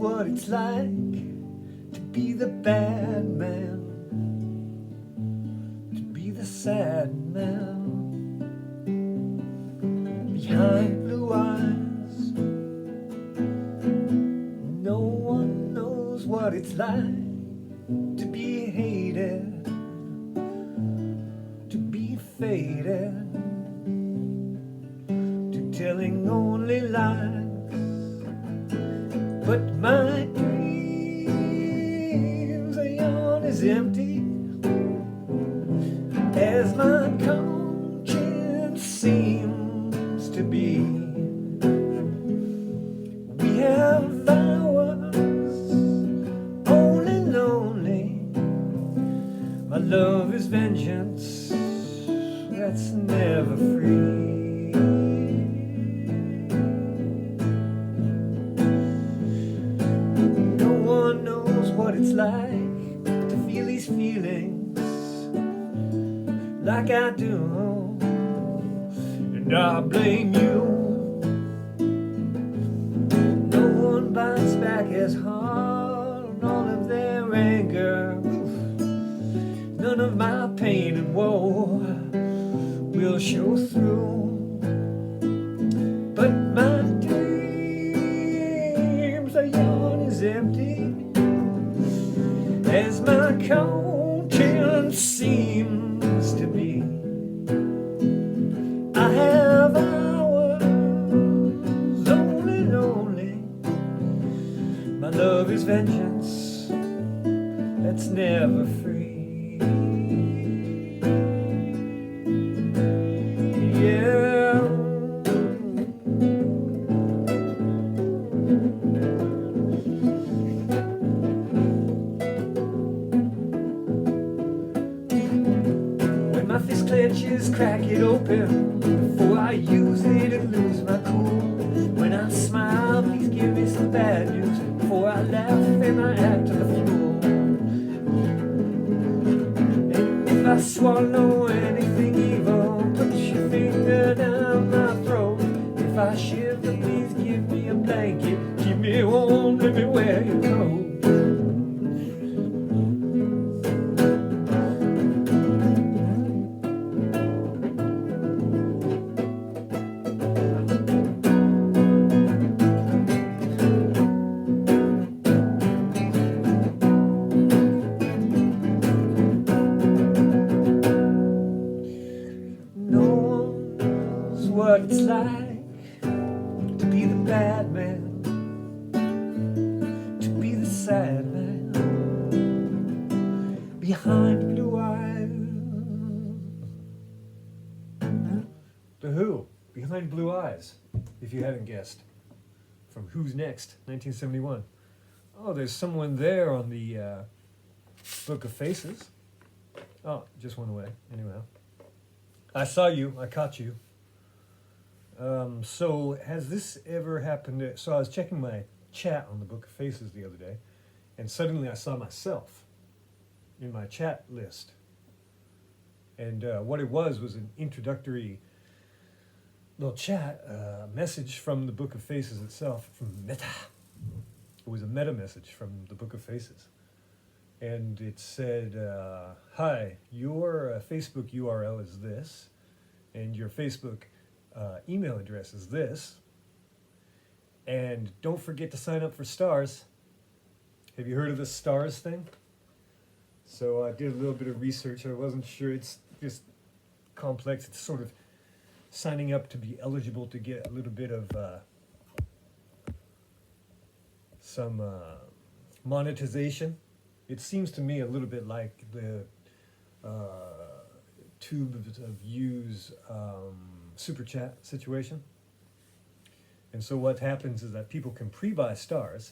what it's like to be the bad man, to be the sad man behind blue eyes. No one knows what it's like to be hated, to be faded, to telling only lies. But my dreams are yawn as empty as my conscience seems to be. We have hours only lonely. My love is vengeance that's never free. What it's like to feel these feelings like I do, and I blame you. No one bites back as hard on all of their anger. None of my pain and woe will show through. But my dreams are yawn as empty as my conscience seems to be. I have hours only lonely. My love is vengeance that's never free. Yeah. My fist clenches, crack it open before I use it and lose my cool. When I smile, please give me some bad news before I laugh and I act to the fool. And if I swallow anything evil, put your finger down my throat. If I shiver, please give me a blanket, keep me warm, let me wear your coat. What it's like to be the bad man, to be the sad man behind blue eyes. The Who, Behind Blue Eyes, if you hadn't guessed, from Who's Next, 1971. Oh, there's someone there on the Book of Faces. Oh, just went away. Anyway, I saw you, I caught you. So has this ever happened? So I was checking my chat on the Book of Faces the other day, and suddenly I saw myself in my chat list. And what it was an introductory little chat, message from the Book of Faces itself, from Meta. It was a meta message from the Book of Faces. And it said, hi, your Facebook URL is this, and your Facebook email address is this, and don't forget to sign up for stars. Have you heard of the stars thing? So I did a little bit of research. I wasn't sure. It's just complex. It's sort of signing up to be eligible to get a little bit of some monetization. It seems to me a little bit like the Tube of Views super chat situation. And so what happens is that people can pre-buy stars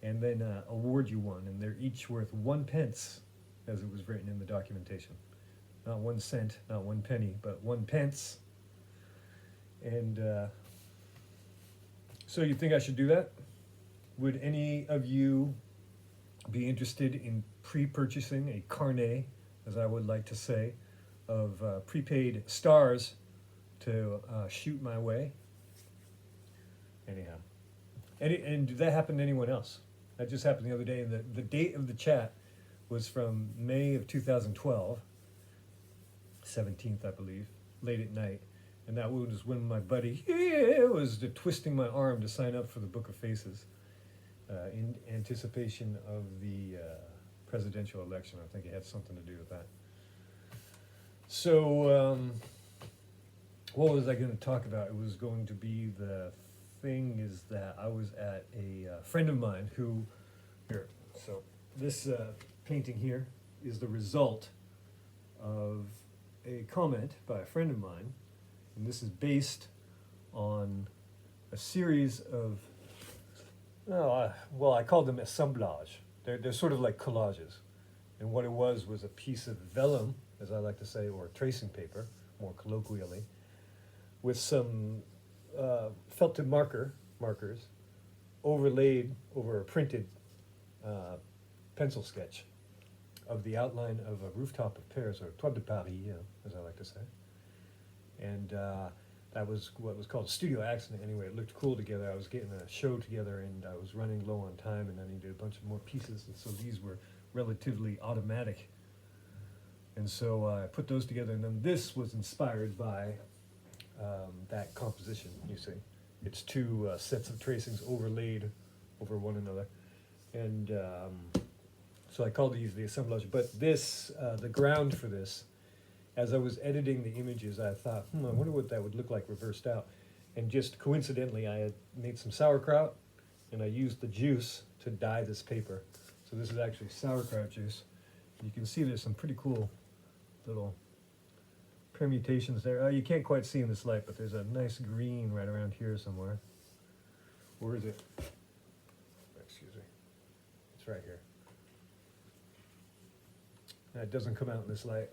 and then award you one, and they're each worth 1 pence, as it was written in the documentation. Not 1 cent, not 1 penny, but 1 pence. And so you think I should do that? Would any of you be interested in pre-purchasing a carnet, as I would like to say, of prepaid stars to shoot my way? Anyhow. And did that happen to anyone else? That just happened the other day, and the date of the chat was from May of 2012, 17th, I believe, late at night. And that was when my buddy was twisting my arm to sign up for the Book of Faces in anticipation of the presidential election. I think it had something to do with that. So, what was I going to talk about? It was going to be the thing is that I was at a friend of mine who, here, so this painting here is the result of a comment by a friend of mine, and this is based on a series of, well, I called them assemblage. They're sort of like collages, and what it was a piece of vellum, as I like to say, or tracing paper, more colloquially, with some felted markers overlaid over a printed pencil sketch of the outline of a rooftop of Paris, or Toit de Paris, as I like to say. And that was what was called a studio accident. Anyway, it looked cool together. I was getting a show together, and I was running low on time, and I needed a bunch of more pieces, and so these were relatively automatic. And so I put those together, and then this was inspired by that composition, you see. It's two sets of tracings overlaid over one another. And so I called these the assemblage. But this, the ground for this, as I was editing the images, I thought, I wonder what that would look like reversed out. And just coincidentally, I had made some sauerkraut, and I used the juice to dye this paper. So this is actually sauerkraut juice. You can see there's some pretty cool little permutations there. You can't quite see in this light, but there's a nice green right around here somewhere. Where is it? Excuse me. It's right here. It doesn't come out in this light.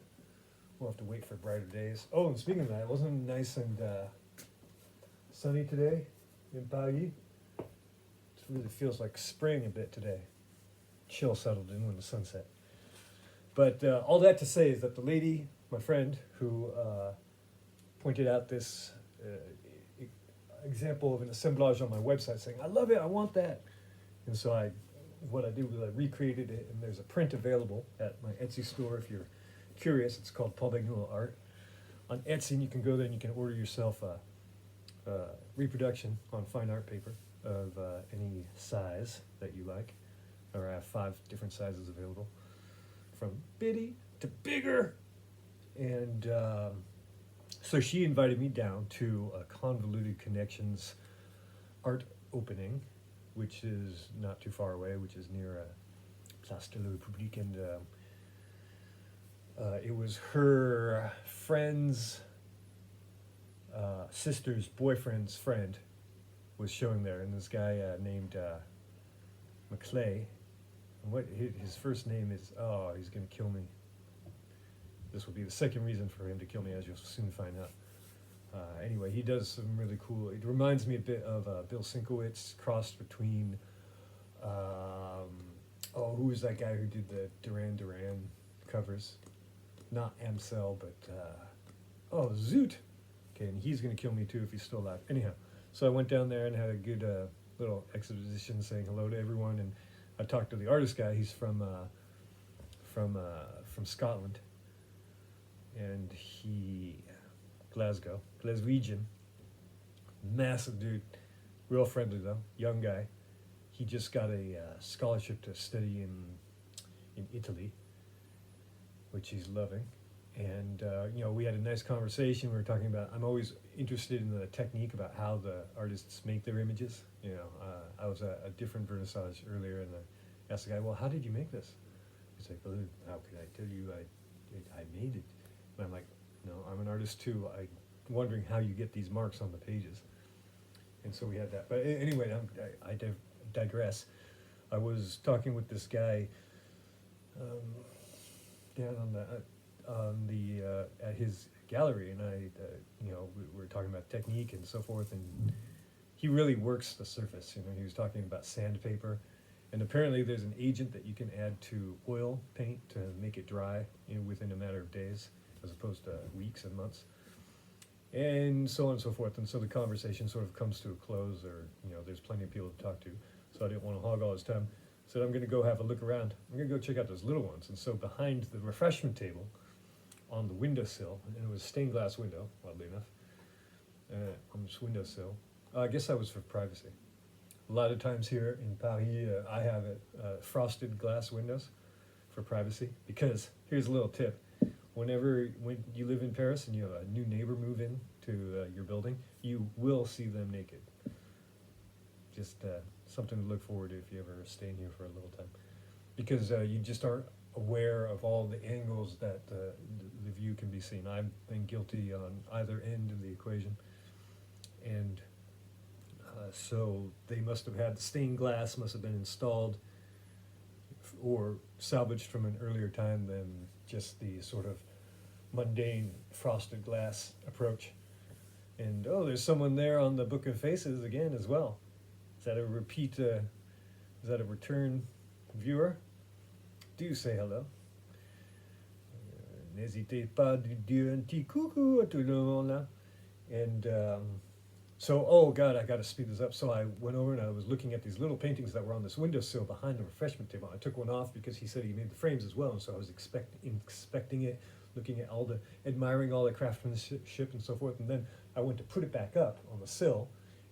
We'll have to wait for brighter days. Oh, and speaking of that, wasn't it nice and sunny today in Paris? It really feels like spring a bit today. Chill settled in when the sun set. But all that to say is that the lady, my friend, who pointed out this example of an assemblage on my website, saying, I love it, I want that. And so what I did was I recreated it, and there's a print available at my Etsy store if you're curious. It's called paulbagnuloart. On Etsy, and you can go there and you can order yourself a reproduction on fine art paper of any size that you like. Or I have 5 different sizes available, from bitty to bigger. And so she invited me down to a Convoluted Connections art opening, which is not too far away, which is near Place de la République. And it was her friend's sister's boyfriend's friend was showing there, and this guy named McClay. And what his first name is, he's going to kill me. This will be the second reason for him to kill me, as you'll soon find out. Anyway, he does some really cool, it reminds me a bit of Bill Sienkiewicz, crossed between, who was that guy who did the Duran Duran covers? Not Amsel, but, Zoot! Okay, and he's going to kill me too if he's still alive. Anyhow, so I went down there and had a good little exposition saying hello to everyone, and I talked to the artist guy. He's from Scotland, and Glaswegian, massive dude, real friendly though, young guy. He just got a scholarship to study in Italy, which he's loving. And we had a nice conversation. We were talking about, I'm always interested in the technique about how the artists make their images. I was at a different vernissage earlier, and I asked the guy, well, how did you make this? He's like, well, how could I tell you I made it? And I'm like, no, I'm an artist too. I'm wondering how you get these marks on the pages. And so we had that. But anyway, I digress. I was talking with this guy down on the at his gallery, and we were talking about technique and so forth, and he really works the surface. He was talking about sandpaper, and apparently there's an agent that you can add to oil paint to make it dry within a matter of days, as opposed to weeks and months, and so on and so forth. And so the conversation sort of comes to a close, or there's plenty of people to talk to, so I didn't want to hog all his time. said, I'm going to go have a look around. I'm going to go check out those little ones. And so behind the refreshment table on the windowsill, and it was a stained glass window, oddly enough, on this windowsill. I guess that was for privacy. A lot of times here in Paris, I have frosted glass windows for privacy, because here's a little tip. When you live in Paris and you have a new neighbor move in to your building, you will see them naked. Just something to look forward to if you ever stay in here for a little time, because you just aren't aware of all the angles that the view can be seen. I've been guilty on either end of the equation, and so they must have had the stained glass, must have been installed or salvaged from an earlier time than just the sort of mundane frosted glass approach. And there's someone there on the Book of Faces again as well. Is that a repeat? Is that a return viewer? Do say hello. N'hésitez pas de dire un petit coucou à tout le monde là. And so, oh God, I got to speed this up. So I went over and I was looking at these little paintings that were on this windowsill behind the refreshment table. I took one off because he said he made the frames as well, and so I was inspecting it, looking at admiring all the craftsmanship and so forth. And then I went to put it back up on the sill,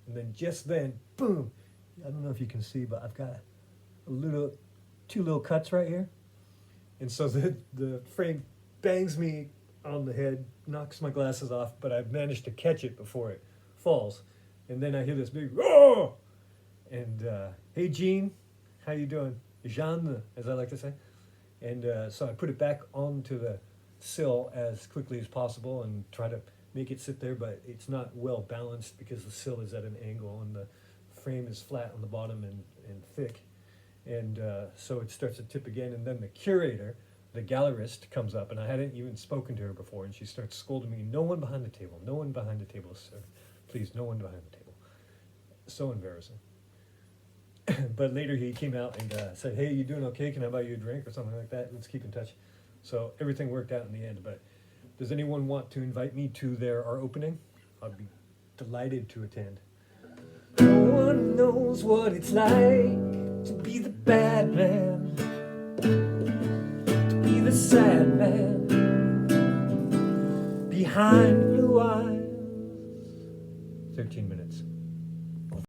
and then just then, boom! I don't know if you can see, but I've got two little cuts right here, and so the frame bangs me on the head, knocks my glasses off, but I've managed to catch it before it falls. And then I hear this big "oh!" And hey Jean, how you doing? Jeanne, as I like to say. And so I put it back onto the sill as quickly as possible and try to make it sit there, but it's not well balanced because the sill is at an angle and the frame is flat on the bottom and thick. And so it starts to tip again, and then the curator, the gallerist, comes up, and I hadn't even spoken to her before, and she starts scolding me, no one behind the table, no one behind the table, sir. Please, no one behind the table. So embarrassing. But later he came out and said, hey, you doing okay? Can I buy you a drink or something like that? Let's keep in touch. So everything worked out in the end. But does anyone want to invite me to our opening? I'd be delighted to attend. No one knows what it's like to be the bad man, to be the sad man behind blue eyes. 13 minutes.